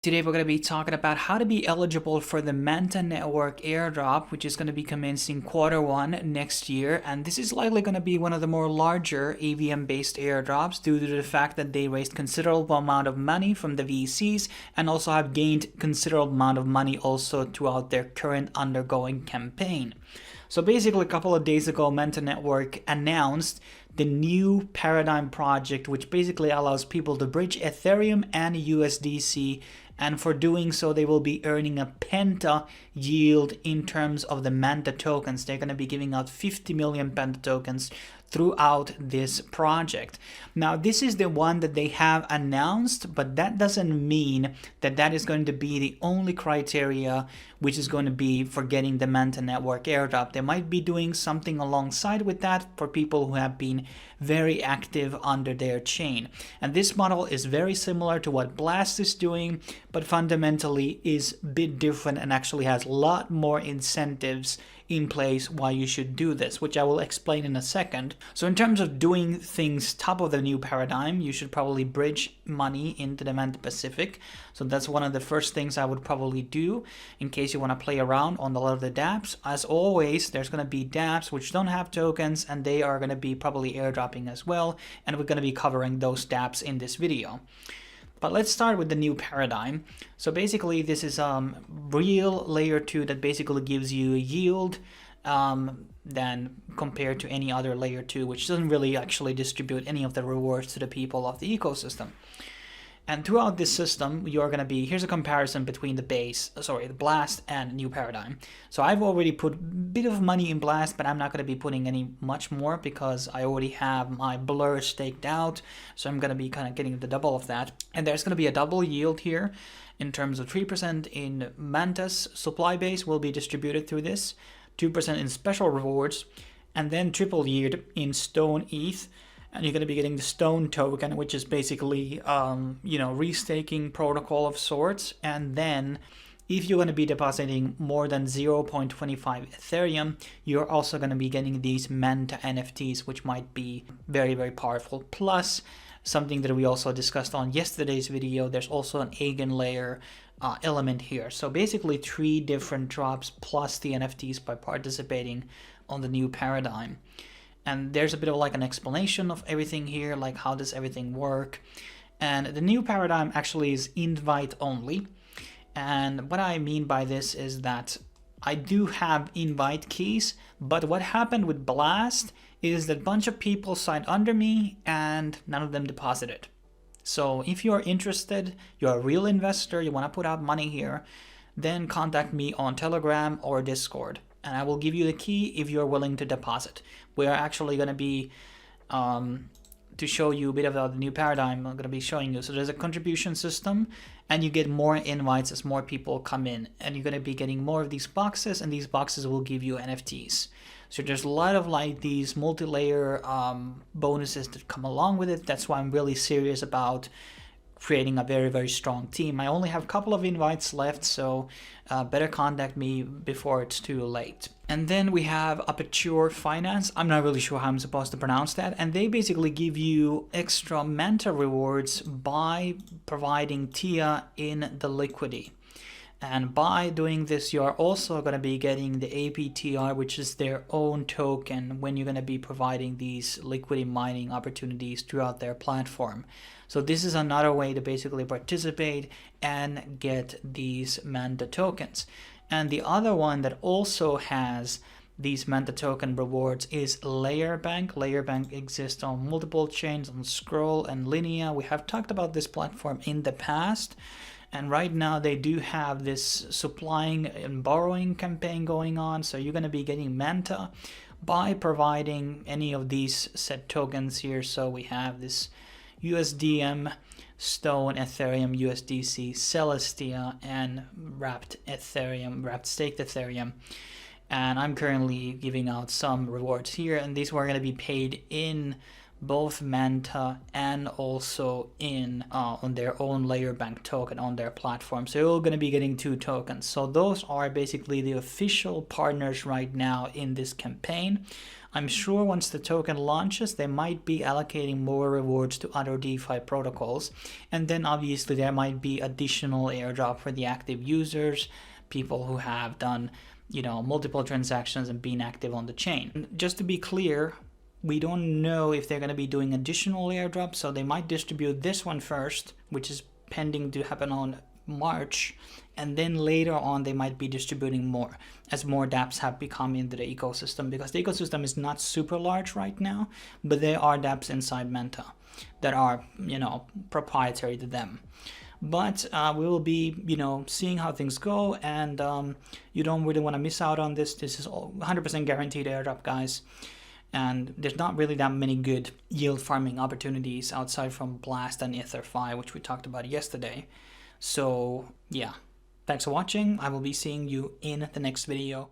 Today we're going to be talking about how to be eligible for the Manta Network Airdrop, which is going to be commencing Q1 next year. And this is likely going to be one of the more larger EVM-based airdrops due to the fact that they raised considerable amount of money from the VCs and also have gained considerable amount of money also throughout their current undergoing campaign. So basically a couple of days ago, Manta Network announced the new Paradigm project, which basically allows people to bridge Ethereum and USDC, and for doing so they will be earning a Penta yield in terms of the Manta tokens. They're going to be giving out 50 million Penta tokens throughout this project. Now this is the one that they have announced, but that doesn't mean that that is going to be the only criteria which is going to be for getting the Manta Network Airdrop. They might be doing something alongside with that for people who have been very active under their chain. And this model is very similar to what Blast is doing, but fundamentally is a bit different and actually has a lot more incentives in place why you should do this, which I will explain in a second. So in terms of doing things top of the new paradigm, you should probably bridge money into the Manta Pacific. So that's one of the first things I would probably do in case you want to play around on a lot of the dApps. As always, there's going to be dApps which don't have tokens, and they are going to be probably airdropping as well, and we're going to be covering those dApps in this video. But let's start with the new paradigm. So basically this is real layer 2 that basically gives you a yield than compared to any other layer 2, which doesn't really actually distribute any of the rewards to the people of the ecosystem. And throughout this system, you're going to be, here's a comparison between the Blast and new paradigm. So I've already put a bit of money in Blast, but I'm not going to be putting any much more because I already have my blur staked out. So I'm going to be kind of getting the double of that. And there's going to be a double yield here in terms of 3% in Manta's supply base will be distributed through this, 2% in special rewards, and then triple yield in Stone ETH. And you're going to be getting the Stone token, which is basically, restaking protocol of sorts. And then if you're going to be depositing more than 0.25 Ethereum, you're also going to be getting these Manta NFTs, which might be very, very powerful. Plus, something that we also discussed on yesterday's video, there's also an Eigenlayer element here. So basically 3 different drops plus the NFTs by participating on the new paradigm. And there's a bit of like an explanation of everything here, like how does everything work. And the new paradigm actually is invite only. And what I mean by this is that I do have invite keys, but what happened with Blast is that a bunch of people signed under me and none of them deposited. So if you're interested, you're a real investor, you want to put out money here, then contact me on Telegram or Discord. And I will give you the key if you're willing to deposit. We are actually going to be, to show you a bit about the new paradigm, I'm going to be showing you. So there's a contribution system, and you get more invites as more people come in. And you're going to be getting more of these boxes, and these boxes will give you NFTs. So there's a lot of like these multi-layer bonuses that come along with it. That's why I'm really serious about creating a very, very strong team. I only have a couple of invites left, so better contact me before it's too late. And then we have Aperture Finance. I'm not really sure how I'm supposed to pronounce that. And they basically give you extra Manta rewards by providing TIA in the liquidity. And by doing this, you are also going to be getting the APTR, which is their own token when you're going to be providing these liquidity mining opportunities throughout their platform. So this is another way to basically participate and get these Manta tokens. And the other one that also has these Manta token rewards is layerbank. Layerbank exists on multiple chains, on Scroll and Linea. We have talked about this platform in the past. And right now they do have this supplying and borrowing campaign going on. So you're going to be getting Manta by providing any of these set tokens here. So we have this USDM, Stone, Ethereum, USDC, Celestia, and wrapped staked Ethereum. And I'm currently giving out some rewards here, and these were going to be paid in both Manta and also in on their own layerbank token on their platform. So you're going to be getting 2 tokens. So those are basically the official partners right now in this campaign. I'm sure once the token launches, they might be allocating more rewards to other DeFi protocols. And then obviously there might be additional airdrop for the active users, people who have done, you know, multiple transactions and been active on the chain. Just to be clear, we don't know if they're going to be doing additional airdrops, so they might distribute this one first, which is pending to happen on March, and then later on they might be distributing more as more dApps have become into the ecosystem, because the ecosystem is not super large right now, but there are dApps inside Manta that are, you know, proprietary to them. But we will be, you know, seeing how things go, and you don't really want to miss out on this. This is 100% guaranteed airdrop, guys. And there's not really that many good yield farming opportunities outside from Blast and EtherFi, which we talked about yesterday. So yeah, thanks for watching. I will be seeing you in the next video.